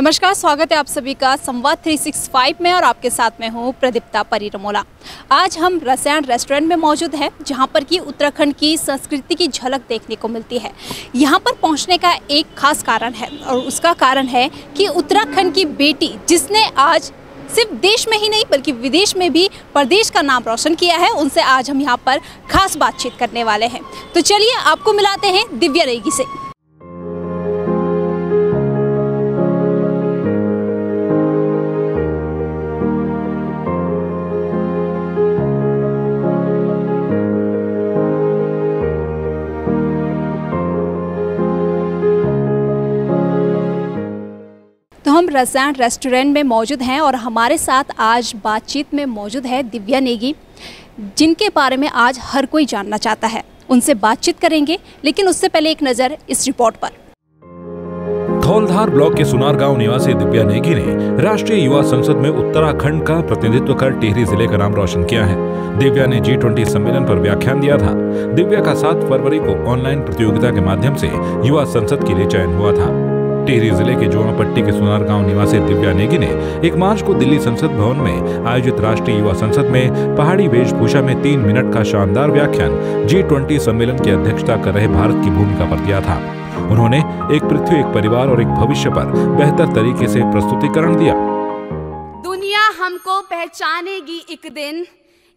नमस्कार, स्वागत है आप सभी का संवाद 365 में और आपके साथ में हूँ प्रदीप्ता परिरमोला। आज हम रसायन रेस्टोरेंट में मौजूद हैं, जहाँ पर कि उत्तराखंड की संस्कृति की झलक देखने को मिलती है। यहाँ पर पहुँचने का एक खास कारण है और उसका कारण है कि उत्तराखंड की बेटी जिसने आज सिर्फ देश में ही नहीं बल्कि विदेश में भी प्रदेश का नाम रोशन किया है, उनसे आज हम यहाँ पर खास बातचीत करने वाले हैं। तो चलिए आपको मिलाते हैं दिव्या नेगी से। तो हम रसायन रेस्टोरेंट में मौजूद हैं और हमारे साथ आज बातचीत में मौजूद है दिव्या नेगी, जिनके बारे में आज हर कोई जानना चाहता है। उनसे बातचीत करेंगे, लेकिन उससे पहले एक नज़र इस रिपोर्ट पर। धौलधार ब्लॉक के सुनार गांव निवासी दिव्या नेगी ने राष्ट्रीय युवा संसद में उत्तराखंड का प्रतिनिधित्व कर टिहरी जिले का नाम रोशन किया है। दिव्या ने G20 सम्मेलन पर व्याख्यान दिया था। दिव्या का 7 फरवरी को ऑनलाइन प्रतियोगिता के माध्यम से युवा संसद के लिए चयन हुआ था। टिहरी जिले के जोड़ापट्टी के सुनार गांव निवासी दिव्या नेगी ने 1 मार्च को दिल्ली संसद भवन में आयोजित राष्ट्रीय युवा संसद में पहाड़ी वेशभूषा में 3 मिनट का शानदार व्याख्यान G20 सम्मेलन की अध्यक्षता कर रहे भारत की भूमिका पर दिया था। उन्होंने एक पृथ्वी, एक परिवार और एक भविष्य पर बेहतर तरीके से प्रस्तुतिकरण दिया। दुनिया हमको पहचानेगी एक दिन,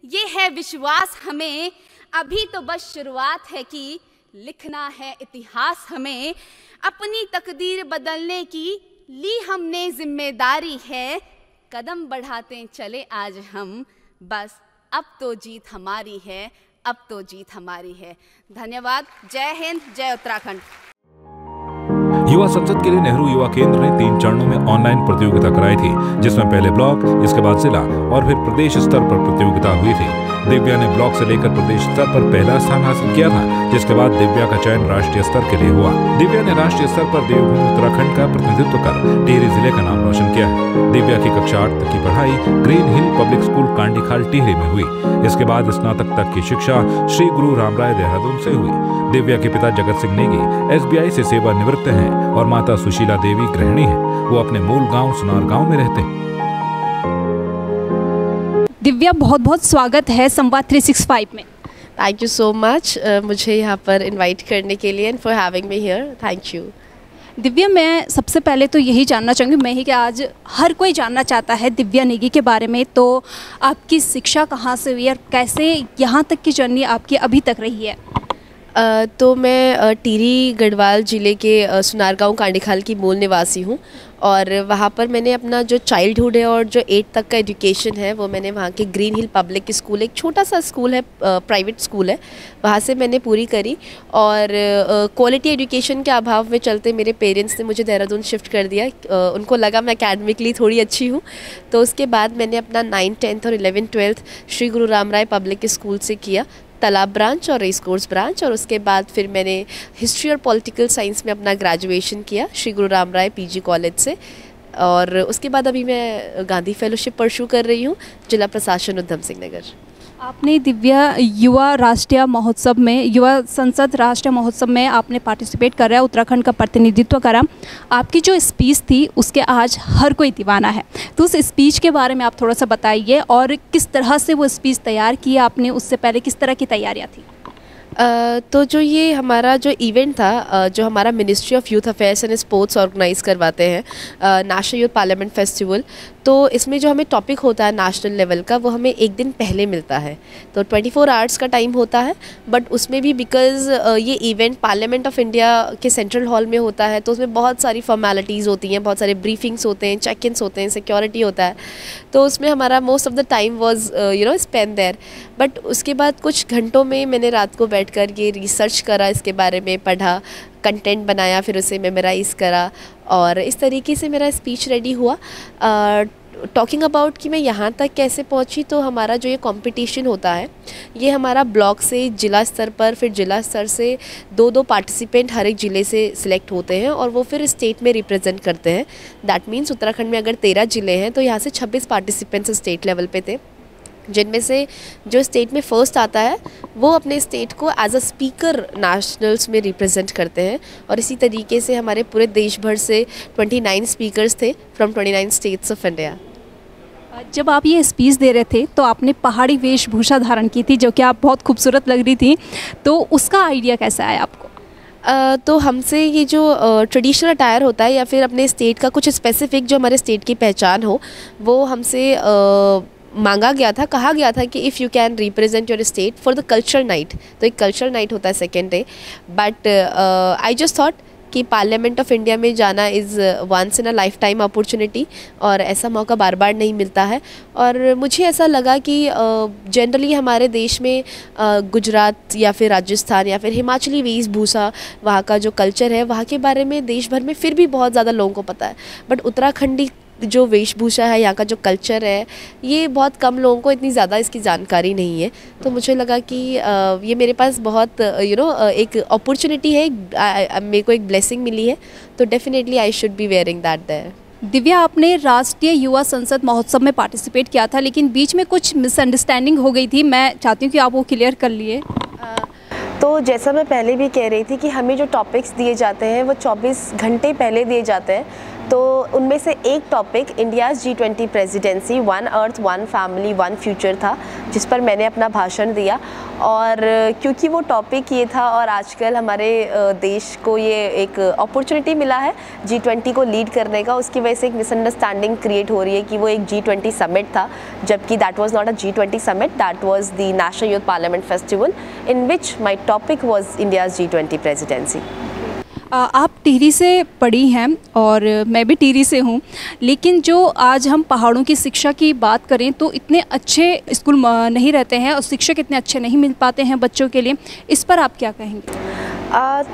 ये है विश्वास हमें। अभी तो बस शुरुआत है कि लिखना है इतिहास हमें। अपनी तकदीर बदलने की ली हमने जिम्मेदारी है। कदम बढ़ाते चले आज हम, बस अब तो जीत हमारी है, अब तो जीत हमारी है। धन्यवाद। जय हिंद, जय उत्तराखंड। युवा संसद के लिए नेहरू युवा केंद्र ने 3 चरणों में ऑनलाइन प्रतियोगिता कराई थी, जिसमें पहले ब्लॉक, इसके बाद जिला और फिर प्रदेश स्तर पर प्रतियोगिता हुई थी। दिव्या ने ब्लॉक से लेकर प्रदेश स्तर पर पहला स्थान हासिल किया था, जिसके बाद दिव्या का चयन राष्ट्रीय स्तर के लिए हुआ। दिव्या ने राष्ट्रीय स्तर पर देवभूमि उत्तराखंड का प्रतिनिधित्व कर टिहरी जिले का नाम रोशन किया है। दिव्या की कक्षा 8 तक की पढ़ाई Green Hill public school Kandikhal Tehri में हुई। इसके बाद स्नातक तक की शिक्षा श्री गुरु रामराय देहरादून से हुई। दिव्या के पिता जगत सिंह नेगी SBI से सेवानिवृत्त हैं और माता सुशीला देवी गृहिणी है। वो अपने मूल गांव सुनार गांव में रहते हैं। दिव्या, बहुत बहुत स्वागत है संवाद 365 में। थैंक यू सो मच मुझे यहाँ पर इनवाइट करने के लिए and for having me here. Thank you. Divya, मैं सबसे पहले तो यही जानना चाहूँगी मैं ही कि आज हर कोई जानना चाहता है दिव्या नेगी के बारे में। तो आपकी शिक्षा कहाँ से हुई और कैसे यहाँ तक की जर्नी आपकी अभी तक रही है? तो मैं टिहरी गढ़वाल ज़िले के सुनार गांव कांडीखाल की मूल निवासी हूँ और वहाँ पर मैंने अपना जो चाइल्डहुड है और जो 8 तक का एजुकेशन है वो मैंने वहाँ के ग्रीन हिल पब्लिक स्कूल, एक छोटा सा स्कूल है, प्राइवेट स्कूल है, वहाँ से मैंने पूरी करी। और क्वालिटी एजुकेशन के अभाव में चलते मेरे पेरेंट्स ने मुझे देहरादून शिफ्ट कर दिया। उनको लगा मैं एकेडमिकली थोड़ी अच्छी हूँ, तो उसके बाद मैंने अपना 9th, 10th और 11th, 12th श्री गुरु रामराय पब्लिक स्कूल से किया, तालाब ब्रांच और रेस कोर्स ब्रांच। और उसके बाद फिर मैंने हिस्ट्री और पॉलिटिकल साइंस में अपना ग्रेजुएशन किया श्री गुरु रामराय PG कॉलेज से। और उसके बाद अभी मैं गांधी फेलोशिप परस्यू कर रही हूँ, जिला प्रशासन उधम सिंह नगर। आपने दिव्या युवा राष्ट्रीय महोत्सव में, युवा संसद राष्ट्रीय महोत्सव में आपने पार्टिसिपेट कर रहा है, उत्तराखंड का प्रतिनिधित्व करा। आपकी जो स्पीच थी उसके आज हर कोई दीवाना है, तो उस स्पीच के बारे में आप थोड़ा सा बताइए और किस तरह से वो स्पीच तैयार की आपने, उससे पहले किस तरह की तैयारियाँ थी? तो जो ये हमारा जो इवेंट था, जो हमारा ministry of youth affairs and sports organise करवाते हैं, नेशनल यूथ पार्लियामेंट फेस्टिवल, तो इसमें जो हमें टॉपिक होता है नेशनल लेवल का वो हमें एक दिन पहले मिलता है। तो 24 आवर्स का टाइम होता है, बट उसमें भी बिकॉज़ ये इवेंट पार्लियामेंट ऑफ इंडिया के सेंट्रल हॉल में होता है, तो उसमें बहुत सारी फॉर्मेलिटीज़ होती हैं, बहुत सारे ब्रीफिंग्स होते हैं, चेक इन्स होते हैं, सिक्योरिटी होता है। तो उसमें हमारा most of the time was spend there. But उसके बाद कुछ घंटों में मैंने रात को बैठकर ये रिसर्च करा, इसके बारे में पढ़ा, कंटेंट बनाया, फिर उसे मेमोराइज़ करा और इस तरीके से मेरा स्पीच रेडी हुआ। टॉकिंग अबाउट कि मैं यहाँ तक कैसे पहुँची, तो हमारा जो ये कंपटीशन होता है ये हमारा ब्लॉक से जिला स्तर पर, फिर जिला स्तर से 2-2 पार्टिसिपेंट हर एक ज़िले से सिलेक्ट होते हैं और वो फिर स्टेट में रिप्रेजेंट करते हैं। दैट मीन्स उत्तराखंड में अगर 13 ज़िले हैं तो यहाँ से 26 पार्टिसिपेंट्स स्टेट लेवल पे थे, जिनमें से जो स्टेट में फर्स्ट आता है वो अपने स्टेट को एज अ स्पीकर नेशनल्स में रिप्रेजेंट करते हैं। और इसी तरीके से हमारे पूरे देश भर से 29 स्पीकर्स थे फ्रॉम 29 स्टेट्स ऑफ इंडिया। जब आप ये स्पीच दे रहे थे तो आपने पहाड़ी वेशभूषा धारण की थी, जो कि आप बहुत खूबसूरत लग रही थी, तो उसका आइडिया कैसा आया आपको? तो हमसे ये जो ट्रेडिशनल अटायर होता है या फिर अपने स्टेट का कुछ स्पेसिफिक जो हमारे स्टेट की पहचान हो, वो हमसे मांगा गया था, कहा गया था कि if you can represent your state for the cultural night. तो एक कल्चरल नाइट होता है second day, but I just thought कि पार्लियामेंट ऑफ इंडिया में जाना is once in a lifetime opportunity, और ऐसा मौका बार बार नहीं मिलता है। और मुझे ऐसा लगा कि जनरली हमारे देश में गुजरात या फिर राजस्थान या फिर हिमाचली वेशभूषा, वहाँ का जो कल्चर है, वहाँ के बारे में देश भर में फिर भी बहुत ज़्यादा लोगों को पता है, बट उत्तराखंडी जो वेशभूषा है, यहाँ का जो कल्चर है, ये बहुत कम लोगों को इतनी ज़्यादा इसकी जानकारी नहीं है। तो मुझे लगा कि ये मेरे पास बहुत एक अपॉर्चुनिटी है, मेरे को एक ब्लेसिंग मिली है, तो definitely I should be wearing that there. Divya, आपने राष्ट्रीय युवा संसद महोत्सव में पार्टिसिपेट किया था, लेकिन बीच में कुछ मिसअंडरस्टैंडिंग हो गई थी। मैं चाहती हूँ कि आप वो क्लियर कर लिए। तो जैसा मैं पहले भी कह रही थी कि हमें जो टॉपिक्स दिए जाते हैं वो 24 घंटे पहले दिए जाते हैं। तो उनमें से एक topic India's G20 presidency, one earth one family one future था, जिस पर मैंने अपना भाषण दिया। और क्योंकि वो टॉपिक ये था और आजकल हमारे देश को ये एक अपॉर्चुनिटी मिला है G20 को लीड करने का, उसकी वजह से एक मिसअंडरस्टैंडिंग क्रिएट हो रही है कि वो एक G20 समिट था, जबकि that was not a G20 summit, that was the national youth parliament festival in which my topic was India's G20 presidency. आप टिहरी से पढ़ी हैं और मैं भी टिहरी से हूँ, लेकिन जो आज हम पहाड़ों की शिक्षा की बात करें तो इतने अच्छे स्कूल नहीं रहते हैं और शिक्षक इतने अच्छे नहीं मिल पाते हैं बच्चों के लिए। इस पर आप क्या कहेंगे?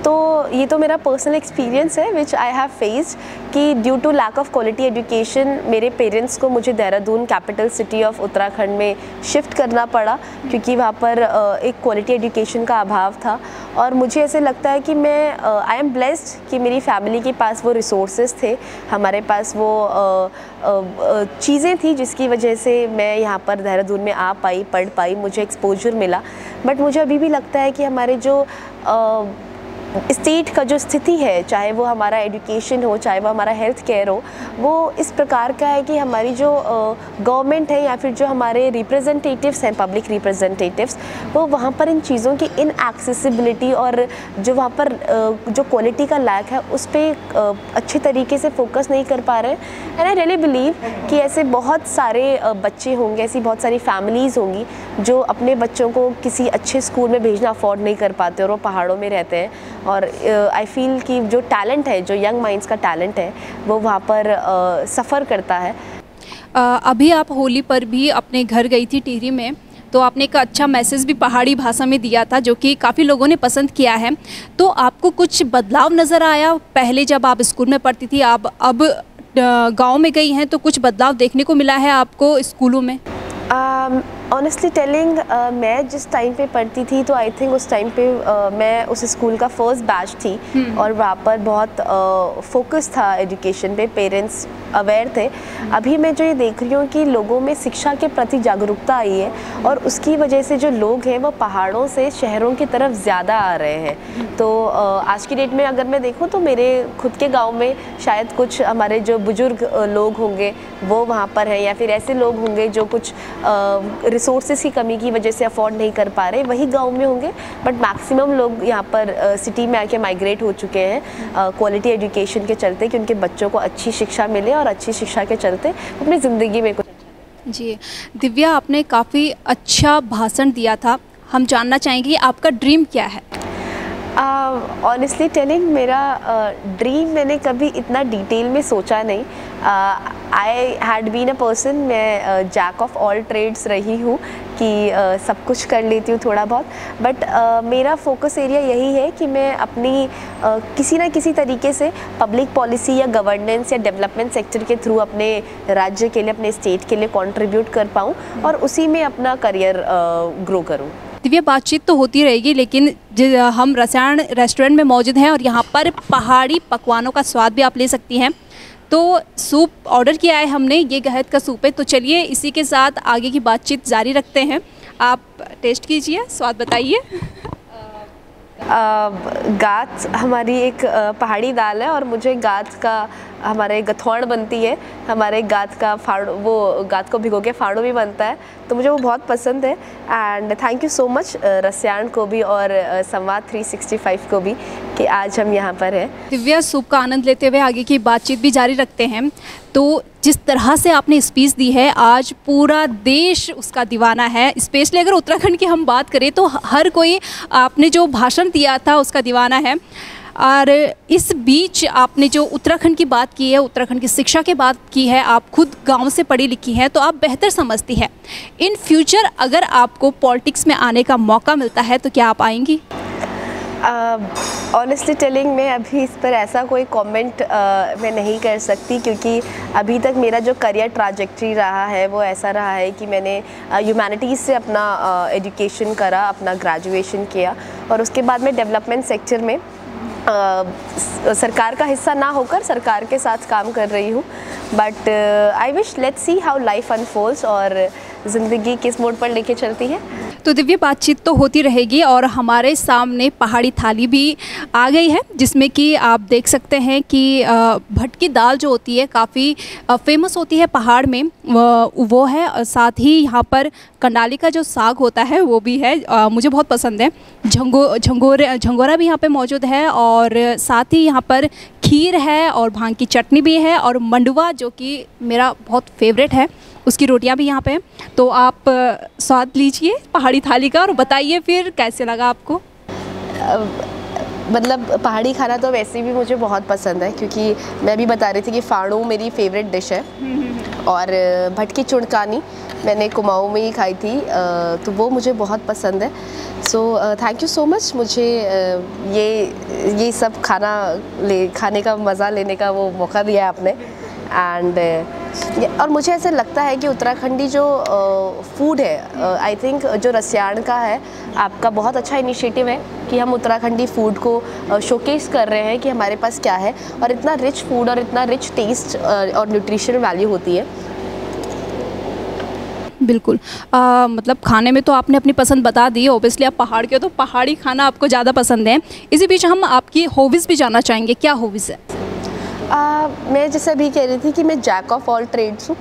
तो ये तो मेरा पर्सनल एक्सपीरियंस है विच आई हैव फेस्ड कि due to lack of quality education मेरे पेरेंट्स को मुझे Dehradun capital city of Uttarakhand में शिफ्ट करना पड़ा, क्योंकि वहाँ पर एक क्वालिटी एजुकेशन का अभाव था। और मुझे ऐसे लगता है कि मैं आई एम ब्लेस्ड कि मेरी फैमिली के पास वो रिसोर्सेज थे, हमारे पास वो चीज़ें थी जिसकी वजह से मैं यहाँ पर देहरादून में आ पाई, पढ़ पाई, मुझे एक्सपोजर मिला। बट मुझे अभी भी लगता है कि हमारे जो स्टेट का जो स्थिति है, चाहे वो हमारा एजुकेशन हो, चाहे वो हमारा हेल्थ केयर हो, वो इस प्रकार का है कि हमारी जो गवर्नमेंट है या फिर जो हमारे रिप्रेजेंटेटिव्स हैं, पब्लिक रिप्रेजेंटेटिव्स, वो वहाँ पर इन चीज़ों की इनएक्सेसिबिलिटी और जो वहाँ पर जो क्वालिटी का लैक है उस पर अच्छे तरीके से फोकस नहीं कर पा रहे हैं। एंड आई रियली बिलीव कि ऐसे बहुत सारे बच्चे होंगे, ऐसी बहुत सारी फैमिलीज़ होंगी जो अपने बच्चों को किसी अच्छे स्कूल में भेजना अफोर्ड नहीं कर पाते और वो पहाड़ों में रहते हैं। और आई फील कि जो टैलेंट है, जो यंग माइंड्स का टैलेंट है, वो वहाँ पर सफ़र करता है। अभी आप होली पर भी अपने घर गई थी टिहरी में, तो आपने एक अच्छा मैसेज भी पहाड़ी भाषा में दिया था, जो कि काफ़ी लोगों ने पसंद किया है। तो आपको कुछ बदलाव नज़र आया? पहले जब आप स्कूल में पढ़ती थी, आप अब गांव में गई हैं, तो कुछ बदलाव देखने को मिला है आपको स्कूलों में? ऑनेस्टली टेलिंग, मैं जिस टाइम पे पढ़ती थी तो आई थिंक उस टाइम पे मैं उस स्कूल का फर्स्ट बैच थी और वहाँ पर बहुत फोकस था एजुकेशन पे, पेरेंट्स अवेयर थे। अभी मैं जो ये देख रही हूँ कि लोगों में शिक्षा के प्रति जागरूकता आई है और उसकी वजह से जो लोग हैं वो पहाड़ों से शहरों की तरफ ज़्यादा आ रहे हैं। तो आज की डेट में अगर मैं देखूँ तो मेरे खुद के गाँव में शायद कुछ हमारे जो बुजुर्ग लोग होंगे वो वहाँ पर हैं, या फिर ऐसे लोग होंगे जो कुछ रिसोर्सेज की कमी की वजह से अफोर्ड नहीं कर पा रहे, वही गांव में होंगे। बट मैक्सिमम लोग यहाँ पर सिटी में आके माइग्रेट हो चुके हैं क्वालिटी एजुकेशन के चलते, कि उनके बच्चों को अच्छी शिक्षा मिले और अच्छी शिक्षा के चलते अपनी ज़िंदगी में कुछ। जी दिव्या, आपने काफ़ी अच्छा भाषण दिया था। हम जानना चाहेंगे आपका ड्रीम क्या है? ऑनेस्टली टेलिंग, मेरा ड्रीम मैंने कभी इतना डिटेल में सोचा नहीं। I had been a person, मैं जैक ऑफ ऑल ट्रेड्स रही हूँ कि सब कुछ कर लेती हूँ थोड़ा बहुत। बट मेरा फोकस एरिया यही है कि मैं अपनी किसी ना किसी तरीके से पब्लिक पॉलिसी या गवर्नेंस या डेवलपमेंट सेक्टर के थ्रू अपने राज्य के लिए, अपने स्टेट के लिए कंट्रीब्यूट कर पाऊँ और उसी में अपना करियर ग्रो करूँ। दिव्या, बातचीत तो होती रहेगी, लेकिन हम रसायन रेस्टोरेंट में मौजूद हैं और यहाँ पर पहाड़ी पकवानों का स्वाद भी आप ले सकती हैं। तो सूप ऑर्डर किया है हमने, ये गहत का सूप है। तो चलिए इसी के साथ आगे की बातचीत जारी रखते हैं। आप टेस्ट कीजिए, स्वाद बताइए। गात हमारी एक पहाड़ी दाल है और मुझे गात का हमारे गथौड़ बनती है, हमारे गात का फाड़ो, वो गात को भिगो के फाड़ो भी बनता है, तो मुझे वो बहुत पसंद है। And thank you so much रसियान को भी और संवाद 365 को भी कि आज हम यहाँ पर हैं। दिव्या, सूप का आनंद लेते हुए आगे की बातचीत भी जारी रखते हैं। तो जिस तरह से आपने स्पीच दी है, आज पूरा देश उसका दीवाना है। स्पेशली अगर उत्तराखंड की हम बात करें तो हर कोई आपने जो भाषण दिया था उसका दीवाना है। और इस बीच आपने जो उत्तराखंड की बात की है, उत्तराखंड की शिक्षा की बात की है, आप खुद गांव से पढ़ी लिखी हैं तो आप बेहतर समझती हैं। इन फ्यूचर अगर आपको पॉलिटिक्स में आने का मौका मिलता है तो क्या आप आएंगी? ऑनेस्टली टेलिंग, मैं अभी इस पर ऐसा कोई कमेंट मैं नहीं कर सकती, क्योंकि अभी तक मेरा जो करियर ट्रैजेक्टरी रहा है वो ऐसा रहा है कि मैंने ह्यूमैनिटीज़ से अपना एजुकेशन करा, अपना ग्रेजुएशन किया और उसके बाद मैं डेवलपमेंट सेक्टर में सरकार का हिस्सा ना होकर सरकार के साथ काम कर रही हूँ। But I wish let's see how life unfolds और ज़िंदगी किस मोड़ पर लेके चलती है। तो दिव्य, बातचीत तो होती रहेगी और हमारे सामने पहाड़ी थाली भी आ गई है, जिसमें कि आप देख सकते हैं कि भटकी दाल जो होती है काफ़ी फेमस होती है पहाड़ में, वो है। और साथ ही यहाँ पर कंडाली का जो साग होता है वो भी है, मुझे बहुत पसंद है। झंगोरा भी यहाँ पे मौजूद है और साथ ही यहाँ पर खीर है और भांग की चटनी भी है और मंडुआ जो कि मेरा बहुत फेवरेट है, उसकी रोटियां भी यहाँ पे हैं। तो आप स्वाद लीजिए पहाड़ी थाली का और बताइए फिर कैसे लगा आपको। मतलब पहाड़ी खाना तो वैसे भी मुझे बहुत पसंद है, क्योंकि मैं भी बता रही थी कि फाड़ू मेरी फेवरेट डिश है और भटकी चुड़कानी मैंने कुमाऊँ में ही खाई थी, तो वो मुझे बहुत पसंद है। So thank you so much, मुझे ये सब खाने का मज़ा लेने का वो मौका दिया आपने। एंड और मुझे ऐसे लगता है कि उत्तराखंडी जो फूड है, आई थिंक जो रसियान का है, आपका बहुत अच्छा इनिशिएटिव है कि हम उत्तराखंडी फूड को शोकेस कर रहे हैं कि हमारे पास क्या है और इतना रिच फूड और इतना रिच टेस्ट और न्यूट्रिशनल वैल्यू होती है। बिल्कुल, मतलब खाने में तो आपने अपनी पसंद बता दी, ओबियसली आप पहाड़ के हो तो पहाड़ी खाना आपको ज़्यादा पसंद है। इसी बीच हम आपकी हॉबीज़ भी जानना चाहेंगे, क्या हॉबीज़ है? मैं जैसे अभी कह रही थी कि मैं जैक ऑफ ऑल ट्रेड्स हूँ।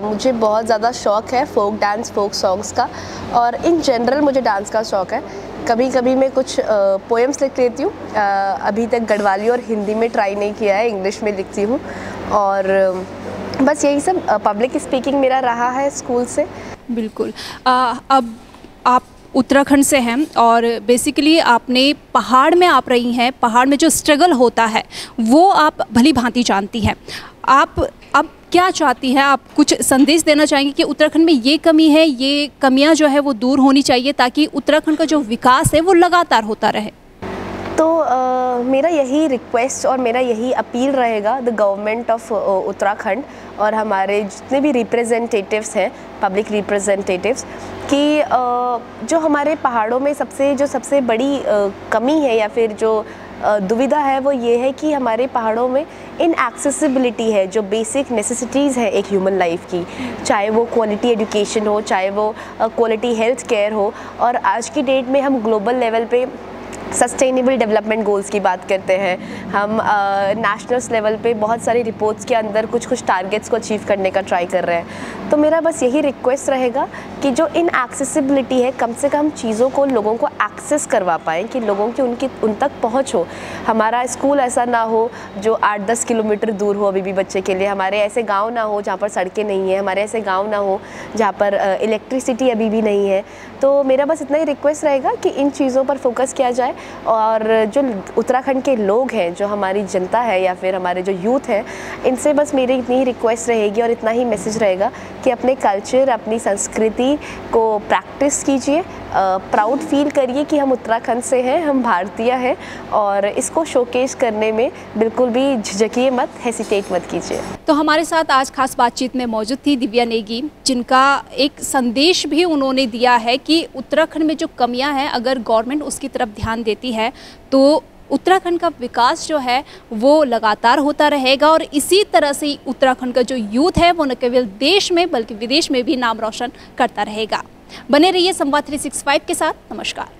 मुझे बहुत ज़्यादा शौक़ है फोक डांस, फोक सॉन्ग्स का, और इन जनरल मुझे डांस का शौक़ है। कभी कभी मैं कुछ पोएम्स लिख लेती हूँ, अभी तक गढ़वाली और हिंदी में ट्राई नहीं किया है, इंग्लिश में लिखती हूँ। और बस यही सब, पब्लिक स्पीकिंग मेरा रहा है स्कूल से। बिल्कुल, अब आप उत्तराखंड से हैं और बेसिकली आपने पहाड़ में आप रही हैं, पहाड़ में जो स्ट्रगल होता है वो आप भली भांति जानती हैं। आप अब क्या चाहती हैं, आप कुछ संदेश देना चाहेंगे कि उत्तराखंड में ये कमी है, ये कमियां जो है वो दूर होनी चाहिए ताकि उत्तराखंड का जो विकास है वो लगातार होता रहे? तो मेरा यही रिक्वेस्ट और मेरा यही अपील रहेगा द गवर्नमेंट ऑफ उत्तराखंड और हमारे जितने भी रिप्रेजेंटेटिव्स हैं, पब्लिक रिप्रेजेंटेटिव्स, कि जो हमारे पहाड़ों में सबसे बड़ी कमी है या फिर जो दुविधा है वो ये है कि हमारे पहाड़ों में इनएक्सेसिबिलिटी है, जो बेसिक नेसेसिटीज़ है एक ह्यूमन लाइफ की, चाहे वो क्वालिटी एजुकेशन हो, चाहे वो क्वालिटी हेल्थ केयर हो। और आज की डेट में हम ग्लोबल लेवल पे सस्टेनेबल डेवलपमेंट गोल्स की बात करते हैं, हम नेशनल लेवल पे बहुत सारी रिपोर्ट्स के अंदर कुछ टारगेट्स को अचीव करने का ट्राई कर रहे हैं। तो मेरा बस यही रिक्वेस्ट रहेगा कि जो इनएक्सेसिबिलिटी है, कम से कम चीज़ों को लोगों को एक्सेस करवा पाएँ, कि लोगों की उन तक पहुँच हो। हमारा स्कूल ऐसा ना हो जो 8-10 किलोमीटर दूर हो अभी भी बच्चे के लिए, हमारे ऐसे गाँव ना हो जहाँ पर सड़कें नहीं हैं, हमारे ऐसे गाँव ना हो जहाँ पर इलेक्ट्रिसिटी अभी भी नहीं है। तो मेरा बस इतना ही रिक्वेस्ट रहेगा कि इन चीज़ों पर फोकस किया जाए और जो उत्तराखंड के लोग हैं, जो हमारी जनता है या फिर हमारे जो यूथ है, इनसे बस मेरी इतनी ही रिक्वेस्ट रहेगी और इतना ही मैसेज रहेगा कि अपने कल्चर, अपनी संस्कृति को प्रैक्टिस कीजिए, प्राउड फील करिए कि हम उत्तराखंड से हैं, हम भारतीय हैं, और इसको शोकेस करने में बिल्कुल भी झिझकिए मत, हेसिटेट मत कीजिए। तो हमारे साथ आज खास बातचीत में मौजूद थी दिव्या नेगी, जिनका एक संदेश भी उन्होंने दिया है कि उत्तराखंड में जो कमियां हैं, अगर गवर्नमेंट उसकी तरफ ध्यान देती है तो उत्तराखंड का विकास जो है वो लगातार होता रहेगा और इसी तरह से उत्तराखंड का जो यूथ है वो न केवल देश में बल्कि विदेश में भी नाम रोशन करता रहेगा। बने रहिए संवाद 365 के साथ। नमस्कार।